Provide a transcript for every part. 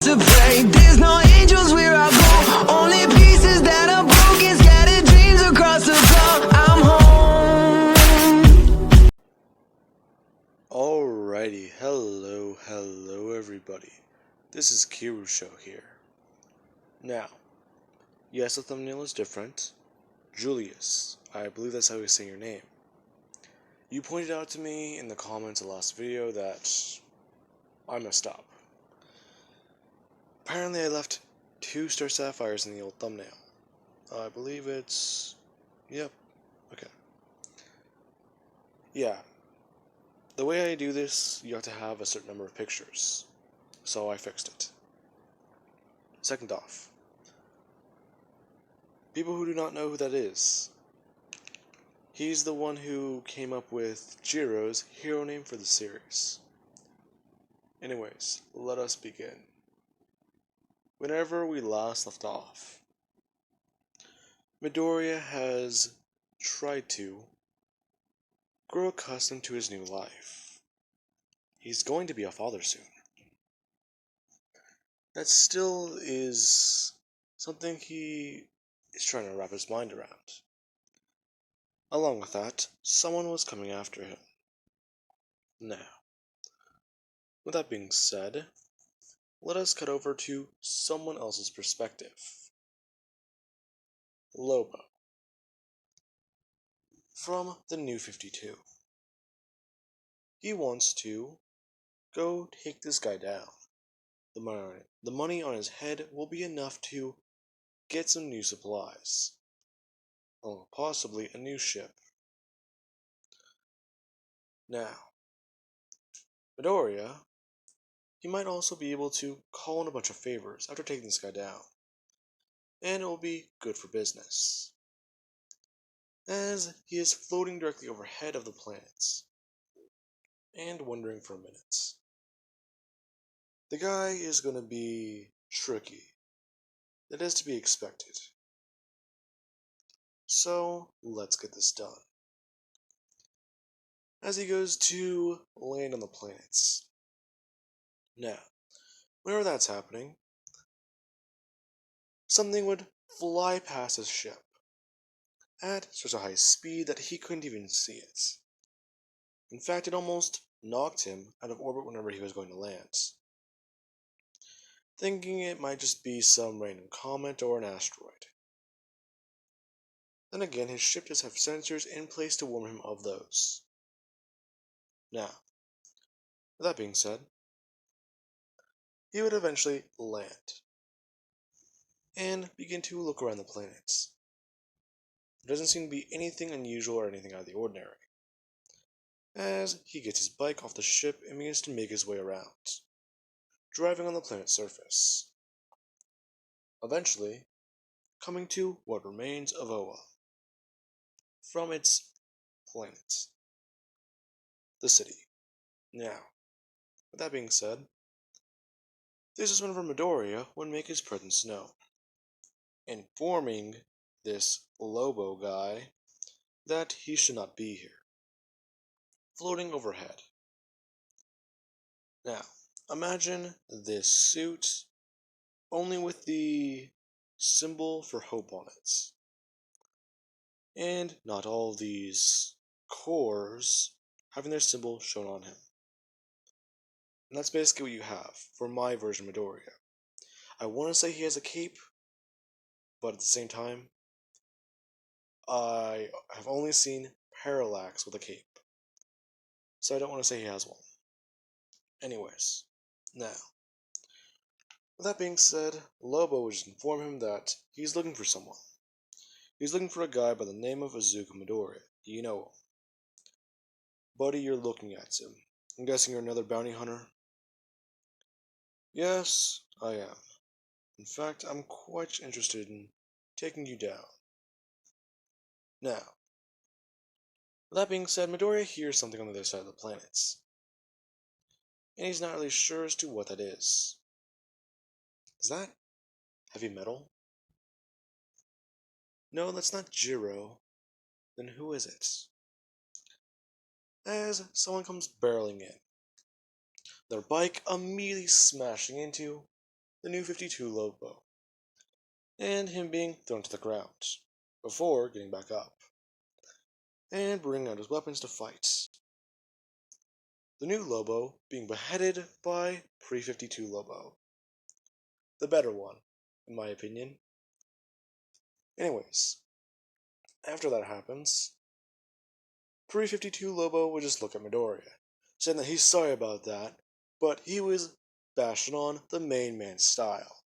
To pray, there's no angels where I go. Only pieces that are broken, scattered dreams across the floor. I'm home. Alrighty, hello everybody. This is Kiru Show here. Now, yes, the thumbnail is different. Julius, I believe that's how you say your name. You pointed out to me in the comments of the last video that I messed up. Apparently I left 2 star sapphires in the old thumbnail. I believe it's... yep, okay. Yeah. The way I do this, you have to have a certain number of pictures. So I fixed it. Second off, people who do not know who that is, he's the one who came up with Jiro's hero name for the series. Anyways, let us begin. Whenever we last left off, Midoriya has tried to grow accustomed to his new life. He's going to be a father soon. That still is something he is trying to wrap his mind around. Along with that, someone was coming after him. Now, with that being said, let us cut over to someone else's perspective. Lobo. From the New 52. He wants to go take this guy down. The money on his head will be enough to get some new supplies. Oh, possibly a new ship. Now, Midoriya, he might also be able to call in a bunch of favors after taking this guy down. And it will be good for business, as he is floating directly overhead of the planets, and wondering for a minute. The guy is going to be tricky. That is to be expected. So, let's get this done. As he goes to land on the planets. Now, whenever that's happening, something would fly past his ship at such a high speed that he couldn't even see it. In fact, it almost knocked him out of orbit whenever he was going to land, thinking it might just be some random comet or an asteroid. Then again, his ship does have sensors in place to warn him of those. Now, with that being said, he would eventually land and begin to look around the planets. There doesn't seem to be anything unusual or anything out of the ordinary, as he gets his bike off the ship and begins to make his way around, driving on the planet's surface, eventually coming to what remains of Oa from its planet, the city. Now, with that being said, this is whenever Midoriya would make his presence known, informing this Lobo guy that he should not be here, floating overhead. Now, imagine this suit, only with the symbol for hope on it, and not all these cores having their symbol shown on him. And that's basically what you have for my version of Midoriya. I want to say he has a cape, but at the same time, I have only seen Parallax with a cape, so I don't want to say he has one. Anyways, now, with that being said, Lobo would just inform him that he's looking for someone. He's looking for a guy by the name of Izuku Midoriya. Do you know him? Buddy, you're looking at him. I'm guessing you're another bounty hunter? Yes, I am. In fact, I'm quite interested in taking you down. Now, with that being said, Midoriya hears something on the other side of the planets, and he's not really sure as to what that is. Is that heavy metal? No, that's not Jiro. Then who is it? As someone comes barreling in, their bike immediately smashing into the new 52 Lobo, and him being thrown to the ground, before getting back up, and bringing out his weapons to fight. The new Lobo being beheaded by pre-52 Lobo. The better one, in my opinion. Anyways, after that happens, pre-52 Lobo would just look at Midoriya, saying that he's sorry about that, but he was bashing on the main man's style,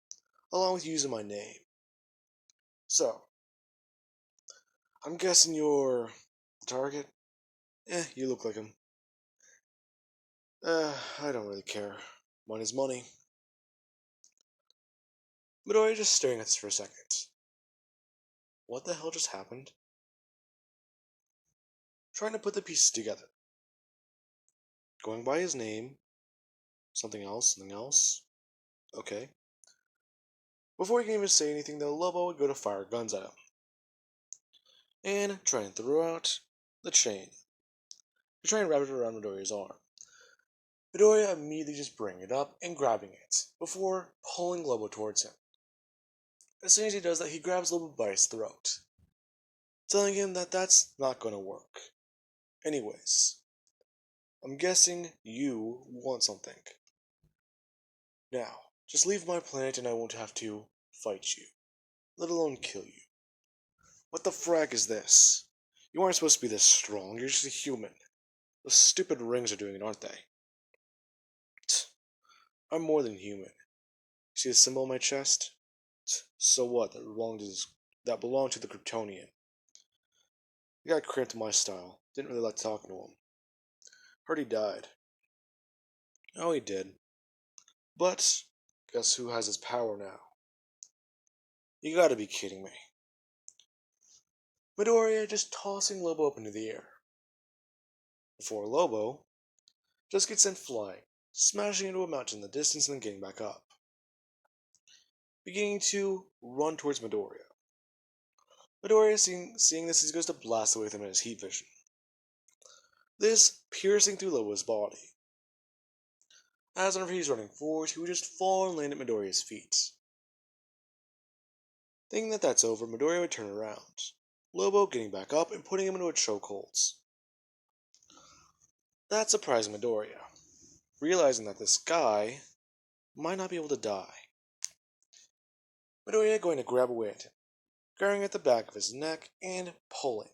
along with using my name. So, I'm guessing you're the target? You look like him. I don't really care. Money's money. Midoriya just staring at this for a second. What the hell just happened? Trying to put the pieces together. Going by his name. Something else. Okay. Before he can even say anything though, Lobo would go to fire guns at him. And try and throw out the chain. To try and wrap it around Midoriya's arm. Midoriya immediately just bringing it up and grabbing it, before pulling Lobo towards him. As soon as he does that, he grabs Lobo by his throat, telling him that that's not gonna work. Anyways, I'm guessing you want something. Now, just leave my planet and I won't have to fight you, let alone kill you. What the frag is this? You aren't supposed to be this strong, you're just a human. Those stupid rings are doing it, aren't they? I'm more than human. See the symbol on my chest? So what? That belonged to the Kryptonian. The guy cramped my style. Didn't really like talking to him. Heard he died. Oh, he did. But guess who has his power now? You gotta be kidding me. Midoriya just tossing Lobo up into the air. Before Lobo just gets sent flying, smashing into a mountain in the distance and then getting back up. Beginning to run towards Midoriya. Midoriya, seeing this, he goes to blast away with him in his heat vision. This piercing through Lobo's body. As whenever he's running forward, he would just fall and land at Midoriya's feet. Thinking that that's over, Midoriya would turn around, Lobo getting back up and putting him into a chokehold. That surprising Midoriya, realizing that this guy might not be able to die. Midoriya going to grab away at him, grabbing at the back of his neck and pulling,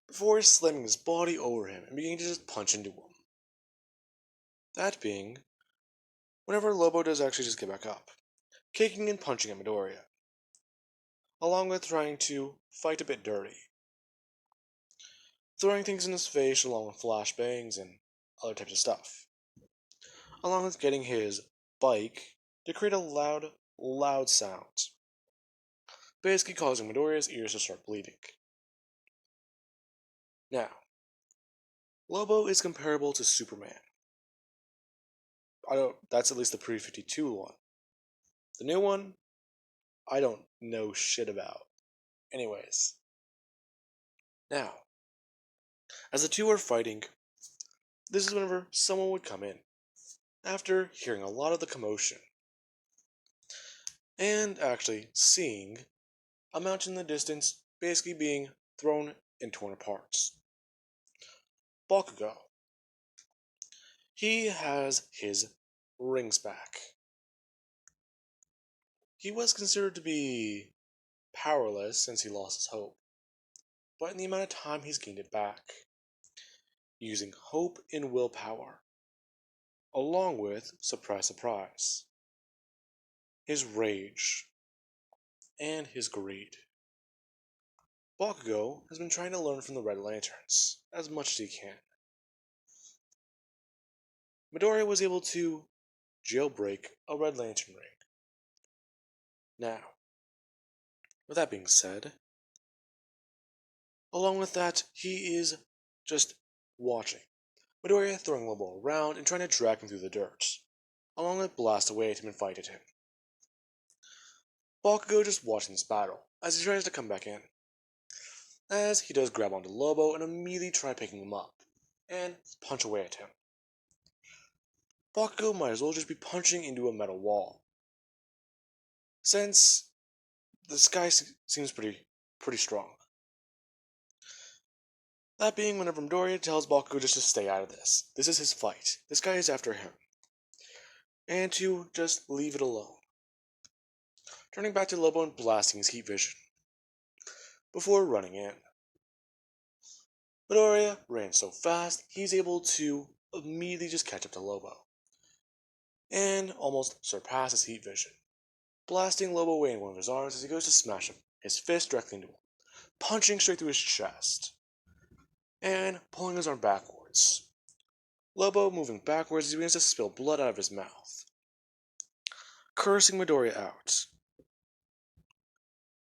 before slamming his body over him and beginning to just punch into him. That being, whenever Lobo does actually just get back up, kicking and punching at Midoriya, along with trying to fight a bit dirty, throwing things in his face along with flashbangs and other types of stuff, along with getting his bike to create a loud sound, basically causing Midoriya's ears to start bleeding. Now, Lobo is comparable to Superman. That's at least the pre-52 one. The new one, I don't know shit about. Anyways. Now, as the two are fighting, this is whenever someone would come in, after hearing a lot of the commotion, and actually seeing a mountain in the distance basically being thrown and torn apart. Bakugo. He has his rings back. He was considered to be powerless since he lost his hope, but in the amount of time he's gained it back, using hope and willpower, along with, surprise surprise, his rage and his greed. Bakugo has been trying to learn from the Red Lanterns as much as he can. Midoriya was able to jailbreak a Red Lantern ring. Now, with that being said, along with that, he is just watching Midoriya throwing Lobo around and trying to drag him through the dirt, along with blast away at him and fight at him. Bakugo just watching this battle as he tries to come back in, as he does grab onto Lobo and immediately try picking him up and punch away at him. Bakugo might as well just be punching into a metal wall, since this guy seems pretty strong. That being whenever Midoriya tells Bakugo just to stay out of this. This is his fight. This guy is after him. And to just leave it alone. Turning back to Lobo and blasting his heat vision. Before running in. Midoriya ran so fast, he's able to immediately just catch up to Lobo. And almost surpass his heat vision. Blasting Lobo away in one of his arms as he goes to smash him, his fist directly into him, punching straight through his chest. And pulling his arm backwards. Lobo moving backwards as he begins to spill blood out of his mouth. Cursing Midoriya out.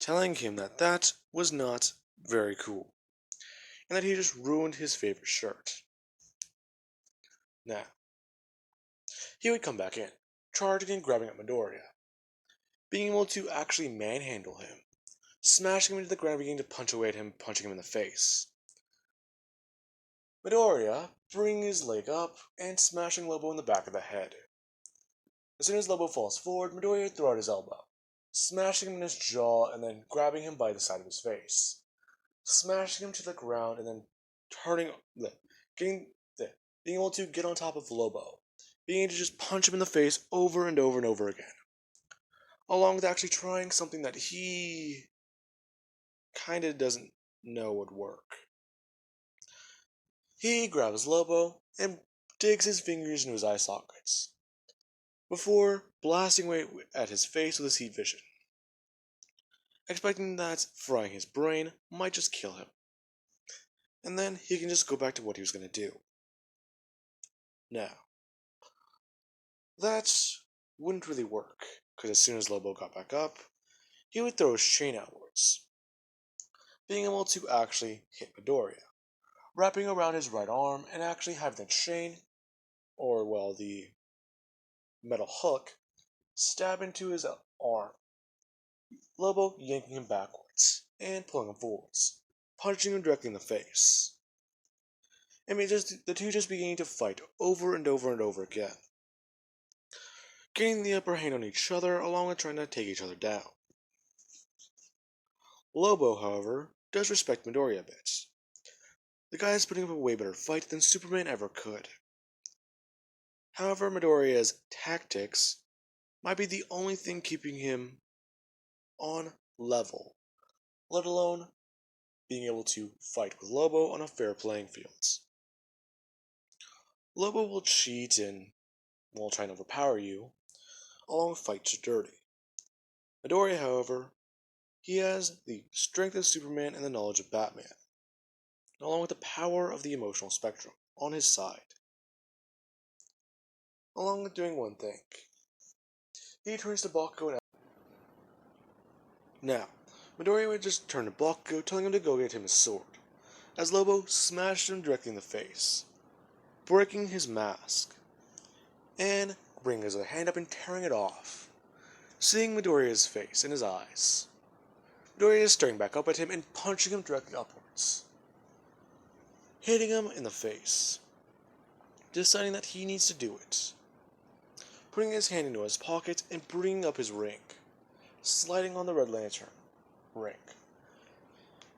Telling him that that was not very cool. And that he just ruined his favorite shirt. Now, he would come back in, charging and grabbing at Midoriya. Being able to actually manhandle him. Smashing him into the ground, beginning to punch away at him, punching him in the face. Midoriya bringing his leg up and smashing Lobo in the back of the head. As soon as Lobo falls forward, Midoriya throws out his elbow, smashing him in his jaw and then grabbing him by the side of his face, smashing him to the ground and then being able to get on top of Lobo, being able to just punch him in the face over and over and over again, along with actually trying something that he kinda doesn't know would work. He grabs Lobo and digs his fingers into his eye sockets, before blasting away at his face with his heat vision, expecting that frying his brain might just kill him, and then he can just go back to what he was going to do. Now, that wouldn't really work, because as soon as Lobo got back up, he would throw his chain outwards, being able to actually hit Midoriya, wrapping around his right arm and actually having the chain, or well, the metal hook, stab into his arm. Lobo yanking him backwards and pulling him forwards, punching him directly in the face. The two just beginning to fight over and over and over again, gaining the upper hand on each other along with trying to take each other down. Lobo, however, does respect Midoriya a bit. The guy is putting up a way better fight than Superman ever could. However, Midoriya's tactics might be the only thing keeping him on level, let alone being able to fight with Lobo on a fair playing field. Lobo will cheat and will try and overpower you, along with fight to dirty. Midoriya, however, he has the strength of Superman and the knowledge of Batman, along with the power of the emotional spectrum on his side. Along with doing one thing, he turns to Bakugo and now, Midoriya would just turn to Bakugo, telling him to go get him his sword, as Lobo smashed him directly in the face, breaking his mask, and bringing his other hand up and tearing it off, seeing Midoriya's face and his eyes. Midoriya is staring back up at him and punching him directly upwards, hitting him in the face, deciding that he needs to do it, putting his hand into his pocket and bringing up his ring, sliding on the Red Lantern ring,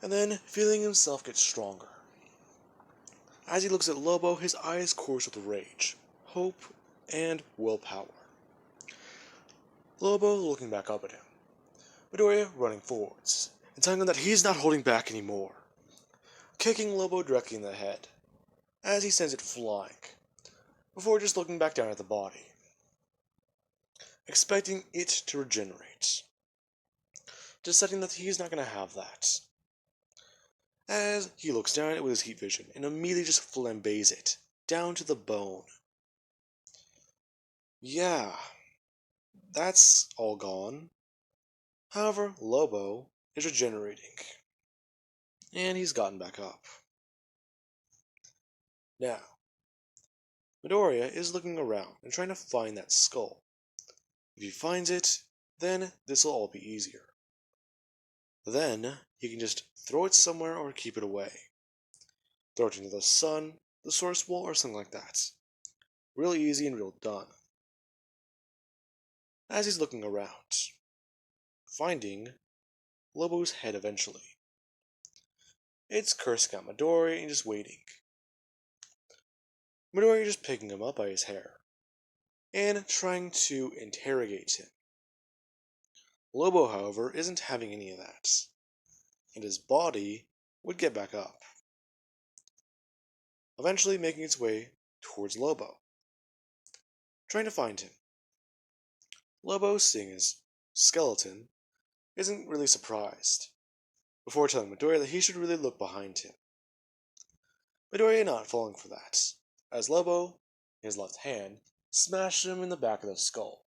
and then feeling himself get stronger. As he looks at Lobo, his eyes course with rage, hope, and willpower. Lobo looking back up at him, Midoriya running forwards, and telling him that he's not holding back anymore, kicking Lobo directly in the head, as he sends it flying, before just looking back down at the body, expecting it to regenerate, deciding that he's not going to have that, as he looks down at it with his heat vision and immediately just flambés it down to the bone. Yeah, that's all gone. However, Lobo is regenerating, and he's gotten back up. Now, Midoriya is looking around and trying to find that skull. If he finds it, then this will all be easier. Then, he can just throw it somewhere or keep it away. Throw it into the sun, the source wall, or something like that. Real easy and real done. As he's looking around, finding Lobo's head eventually. It's cursing at Midori and just waiting. Midori just picking him up by his hair and trying to interrogate him. Lobo, however, isn't having any of that, and his body would get back up, eventually making its way towards Lobo, trying to find him. Lobo, seeing his skeleton, isn't really surprised, before telling Midoriya that he should really look behind him. Midoriya not falling for that, as Lobo, in his left hand, smashes him in the back of the skull,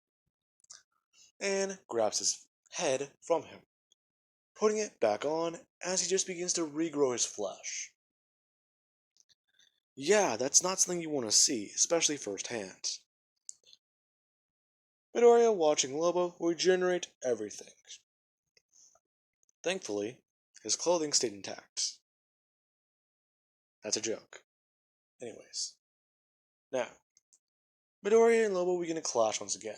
and grabs his head from him, putting it back on as he just begins to regrow his flesh. Yeah, that's not something you want to see, especially firsthand. Midoriya watching Lobo regenerate everything. Thankfully, his clothing stayed intact. That's a joke. Anyways. Now, Midoriya and Lobo begin to clash once again.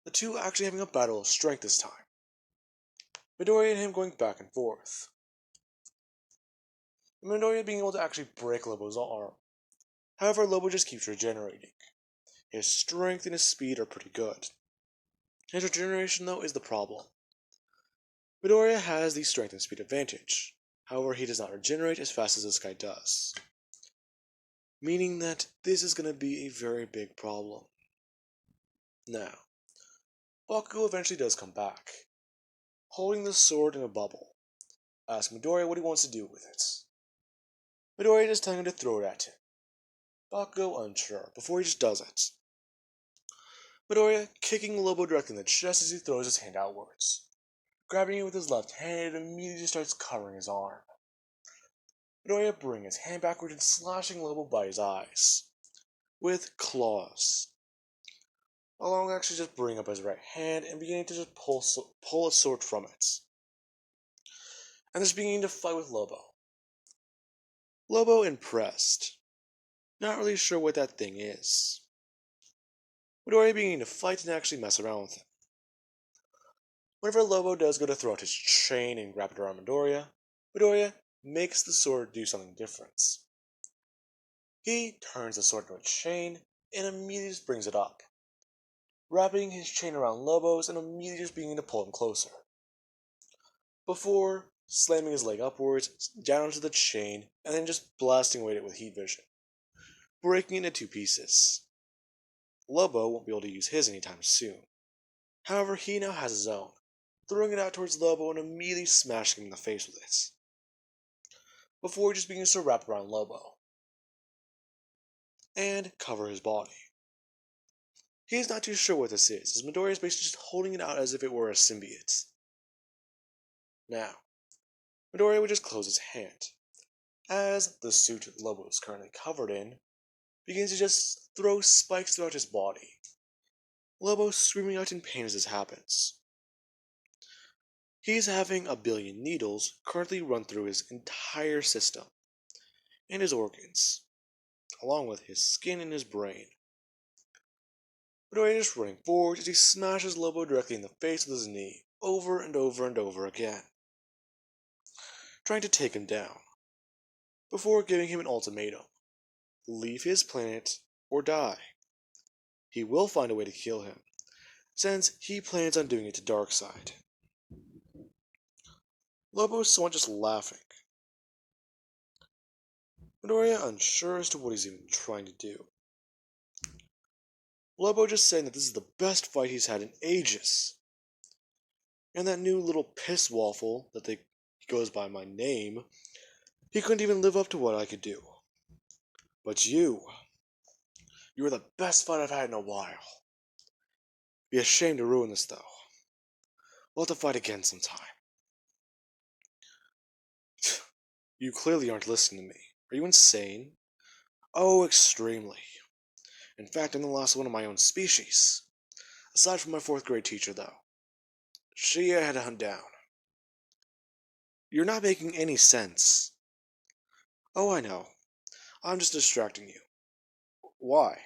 The two actually having a battle of strength this time. Midoriya and him going back and forth. Midoriya being able to actually break Lobo's arm. However, Lobo just keeps regenerating. His strength and his speed are pretty good. His regeneration, though, is the problem. Midoriya has the strength and speed advantage. However, he does not regenerate as fast as this guy does. Meaning that this is going to be a very big problem. Now, Bakugo eventually does come back, holding the sword in a bubble, asking Midoriya what he wants to do with it. Midoriya just telling him to throw it at him. Bakugo unsure, before he just does it. Midoriya kicking Lobo directly in the chest as he throws his hand outwards. Grabbing it with his left hand, it immediately starts covering his arm. Midoriya bringing his hand backward and slashing Lobo by his eyes with claws. Along actually just bringing up his right hand and beginning to just pull a sword from it. And just beginning to fight with Lobo. Lobo impressed. Not really sure what that thing is. Midoriya beginning to fight and actually mess around with him. Whenever Lobo does go to throw out his chain and grab it around Midoriya, Midoriya makes the sword do something different. He turns the sword into a chain and immediately just brings it up, wrapping his chain around Lobo's and immediately just beginning to pull him closer, before slamming his leg upwards, down into the chain, and then just blasting away at it with heat vision, breaking it into two pieces. Lobo won't be able to use his anytime soon. However, he now has his own, throwing it out towards Lobo and immediately smashing him in the face with it, before he just begins to wrap around Lobo and cover his body. He's not too sure what this is, as Midoriya is basically just holding it out as if it were a symbiote. Now, Midoriya would just close his hand, as the suit Lobo is currently covered in begins to just throw spikes throughout his body. Lobo screaming out in pain as this happens. He's having a billion needles currently run through his entire system and his organs, along with his skin and his brain. Midoriya is running forward as he smashes Lobo directly in the face with his knee, over and over and over again, trying to take him down, before giving him an ultimatum: leave his planet or die. He will find a way to kill him, since he plans on doing it to Darkseid. Lobo is somewhat just laughing. Midoriya unsure as to what he's even trying to do. Lobo just saying that this is the best fight he's had in ages. And that new little piss waffle that he goes by my name, he couldn't even live up to what I could do. But you were the best fight I've had in a while. Be ashamed to ruin this though. We'll have to fight again sometime. You clearly aren't listening to me. Are you insane? Oh, extremely. In fact, I'm the last one of my own species. Aside from my 4th grade teacher, though. She I had to hunt down. You're not making any sense. Oh, I know. I'm just distracting you. Why?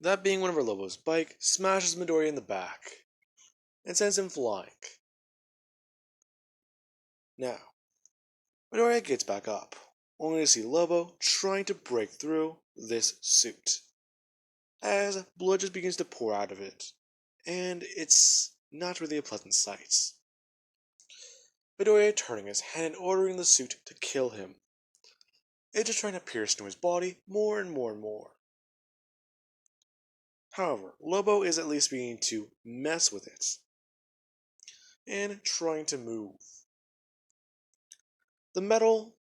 That being whenever Lobo's bike smashes Midoriya in the back and sends him flying. Now, Midoriya gets back up, only to see Lobo trying to break through this suit, as blood just begins to pour out of it, and it's not really a pleasant sight. Midoriya turning his hand and ordering the suit to kill him. It's just trying to pierce into his body more and more and more. However, Lobo is at least beginning to mess with it, and trying to move. The metal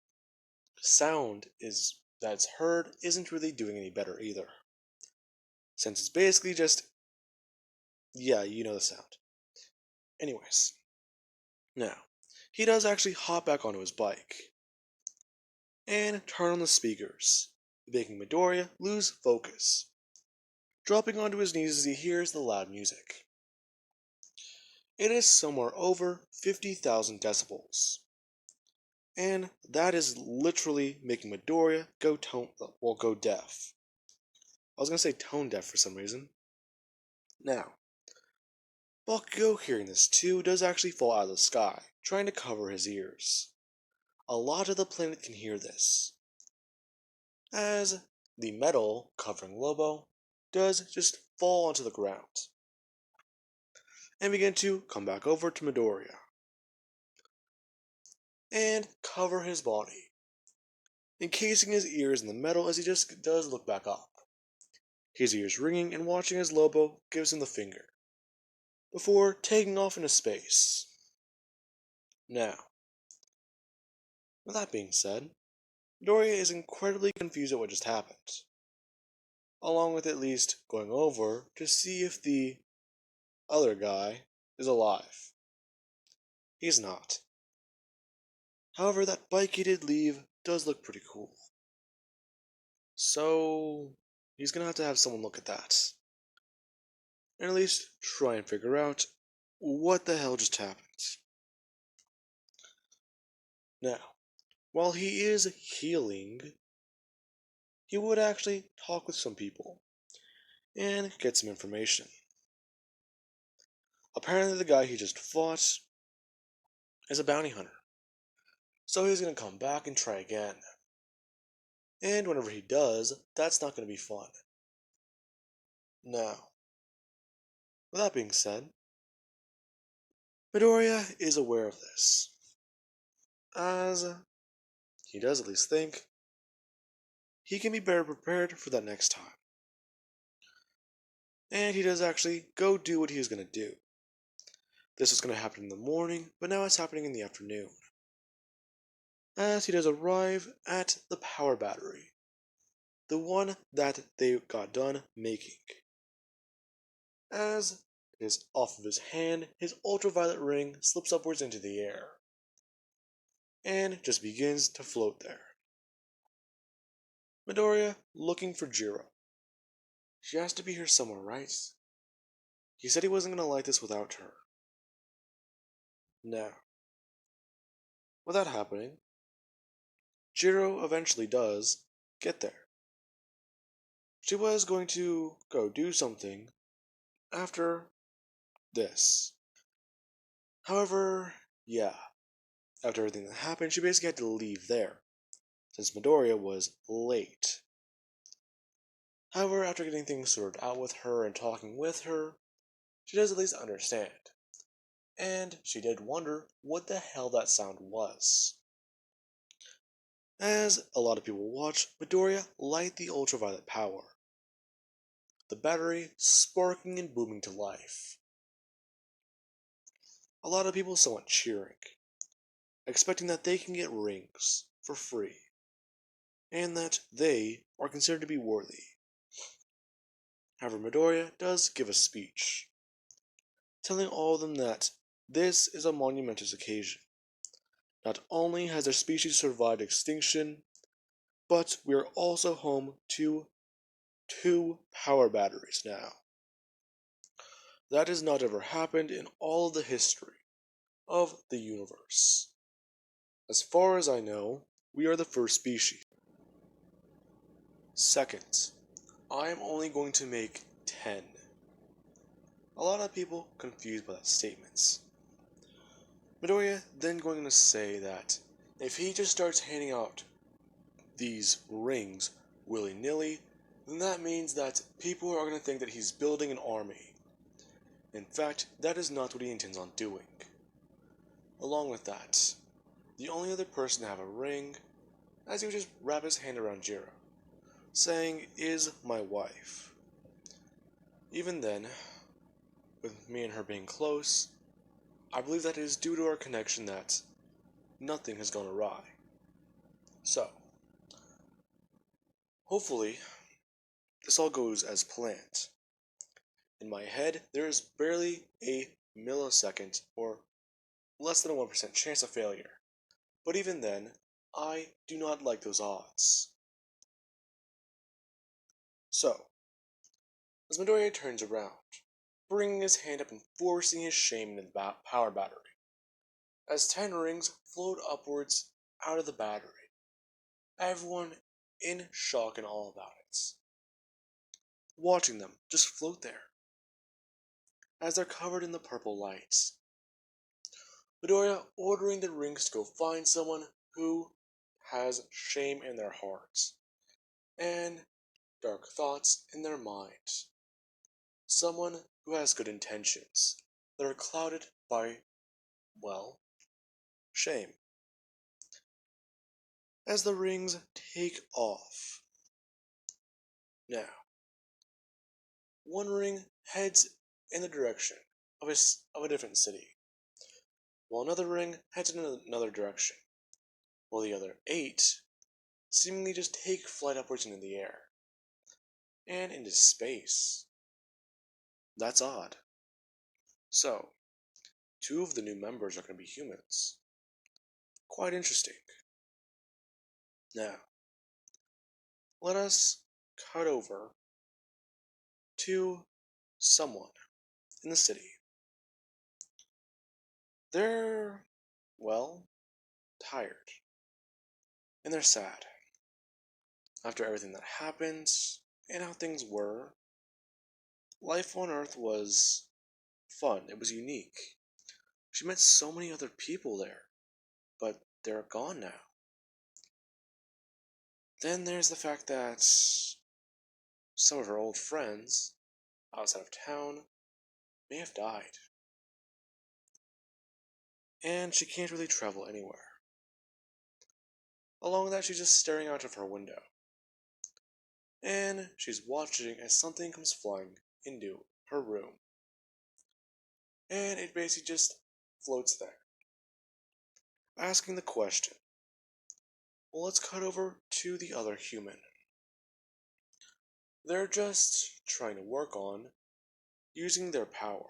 sound that's heard isn't really doing any better either, since it's basically just, yeah, you know the sound. Anyways, now, he does actually hop back onto his bike, and turn on the speakers, making Midoriya lose focus, dropping onto his knees as he hears the loud music. It is somewhere over 50,000 decibels, and that is literally making Midoriya go deaf. I was gonna say tone deaf for some reason. Now, Bakugo hearing this too does actually fall out of the sky, trying to cover his ears. A lot of the planet can hear this, as the metal covering Lobo does just fall onto the ground, and begin to come back over to Midoriya, and cover his body, encasing his ears in the metal as he just does look back up, his ears ringing and watching as Lobo gives him the finger, before taking off into space. Now, with that being said, Midoriya is incredibly confused at what just happened, along with at least going over to see if the other guy is alive. He's not. However, that bike he did leave does look pretty cool. So, he's gonna have to have someone look at that, and at least try and figure out what the hell just happened. Now, while he is healing, he would actually talk with some people and get some information. Apparently, the guy he just fought is a bounty hunter, so he's gonna come back and try again. And whenever he does, that's not gonna be fun. Now, with that being said, Midoriya is aware of this, as he does at least think he can be better prepared for that next time. And he does actually go do what he was going to do. This was going to happen in the morning, but now it's happening in the afternoon, as he does arrive at the power battery, the one that they got done making. As it is off of his hand, his ultraviolet ring slips upwards into the air, and just begins to float there. Midoriya looking for Jiro. She has to be here somewhere, right? He said he wasn't going to like this without her. Now, with that happening, Jiro eventually does get there. She was going to go do something after this. However, yeah, after everything that happened, she basically had to leave there, since Midoriya was late. However, after getting things sorted out with her and talking with her, she does at least understand. And she did wonder what the hell that sound was. As a lot of people watch Midoriya light the ultraviolet power, the battery sparking and booming to life. A lot of people somewhat cheering, expecting that they can get rings for free, and that they are considered to be worthy. However, Midoriya does give a speech, telling all of them that this is a monumentous occasion. Not only has their species survived extinction, but we are also home to 2 power batteries now. That has not ever happened in all of the history of the universe. As far as I know, we are the first species. Second, I am only going to make 10. A lot of people confused by that statement. Midoriya then going to say that if he just starts handing out these rings willy-nilly, then that means that people are going to think that he's building an army. In fact, that is not what he intends on doing. Along with that, the only other person to have a ring, as he would just wrap his hand around Jiro, saying, "Is my wife." Even then, with me and her being close, I believe that it is due to our connection that nothing has gone awry. So, hopefully, this all goes as planned. In my head, there is barely a millisecond or less than a 1% chance of failure. But even then, I do not like those odds. So, as Midoriya turns around, bringing his hand up and forcing his shame into the power battery, as 10 rings float upwards out of the battery, everyone in shock and awe about it. Watching them just float there, as they're covered in the purple lights. Midoriya ordering the rings to go find someone who has shame in their hearts and dark thoughts in their minds. Someone who has good intentions that are clouded by, well, shame. As the rings take off. Now, one ring heads in the direction of a different city, while another ring heads in another direction, while the other 8 seemingly just take flight upwards into the air and into space. That's odd. So, 2 of the new members are going to be humans. Quite interesting. Now, let us cut over to someone in the city. They're, well, tired. And they're sad. After everything that happened and how things were, life on Earth was fun. It was unique. She met so many other people there, but they're gone now. Then there's the fact that some of her old friends outside of town may have died. And she can't really travel anywhere. Along with that, she's just staring out of her window. And she's watching as something comes flying into her room. And it basically just floats there. Asking the question. Well, let's cut over to the other human. They're just trying to work on using their power,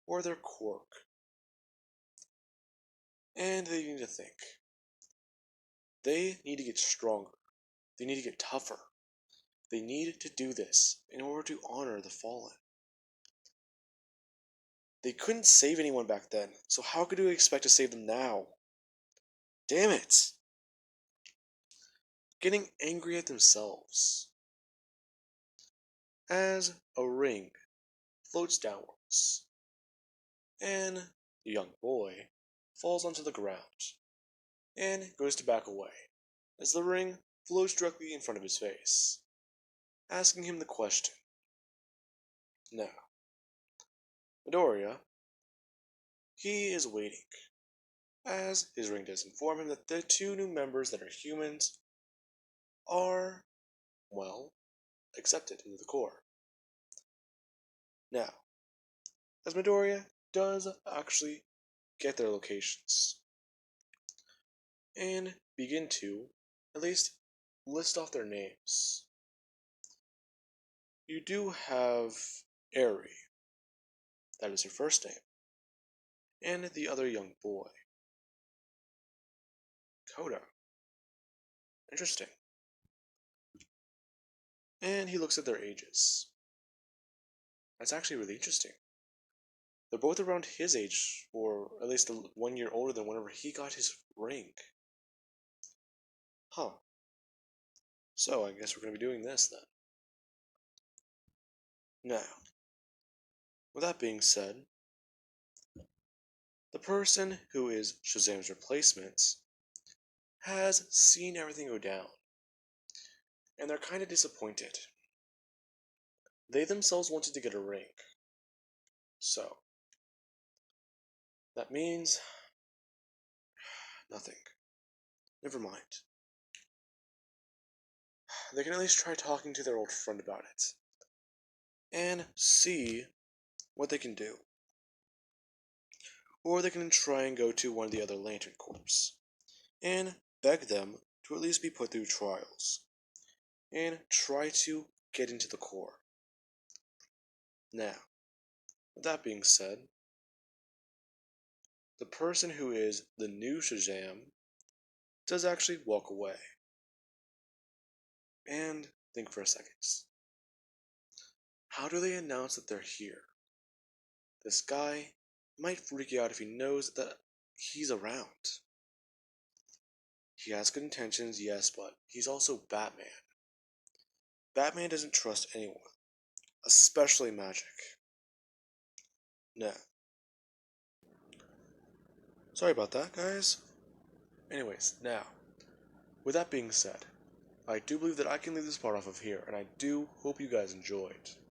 or their quirk. And they need to think. They need to get stronger. They need to get tougher. They need to do this in order to honor the fallen. They couldn't save anyone back then, so how could we expect to save them now? Damn it! Getting angry at themselves. As a ring floats downwards, and the young boy falls onto the ground, and goes to back away, as the ring floats directly in front of his face, asking him the question. Now, Midoriya, he is waiting, as his ring does inform him that the 2 new members that are humans are, well, accepted into the Corps. Now, as Midoriya does actually get their locations, and begin to, at least, list off their names. You do have Eri, that is her first name, and the other young boy, Koda. Interesting. And he looks at their ages. That's actually really interesting. They're both around his age, or at least 1 year older than whenever he got his ring. Huh. So, I guess we're going to be doing this then. Now, with that being said, the person who is Shazam's replacement has seen everything go down, and they're kind of disappointed. They themselves wanted to get a rank, so that means nothing. Never mind. They can at least try talking to their old friend about it, and see what they can do. Or they can try and go to one of the other Lantern Corps, and beg them to at least be put through trials, and try to get into the Corps. Now, with that being said, the person who is the new Shazam does actually walk away. And think for a second. How do they announce that they're here? This guy might freak you out if he knows that he's around. He has good intentions, yes, but he's also Batman. Batman doesn't trust anyone, especially magic. Now, sorry about that, guys. Anyways, now, with that being said, I do believe that I can leave this part off of here, and I do hope you guys enjoyed.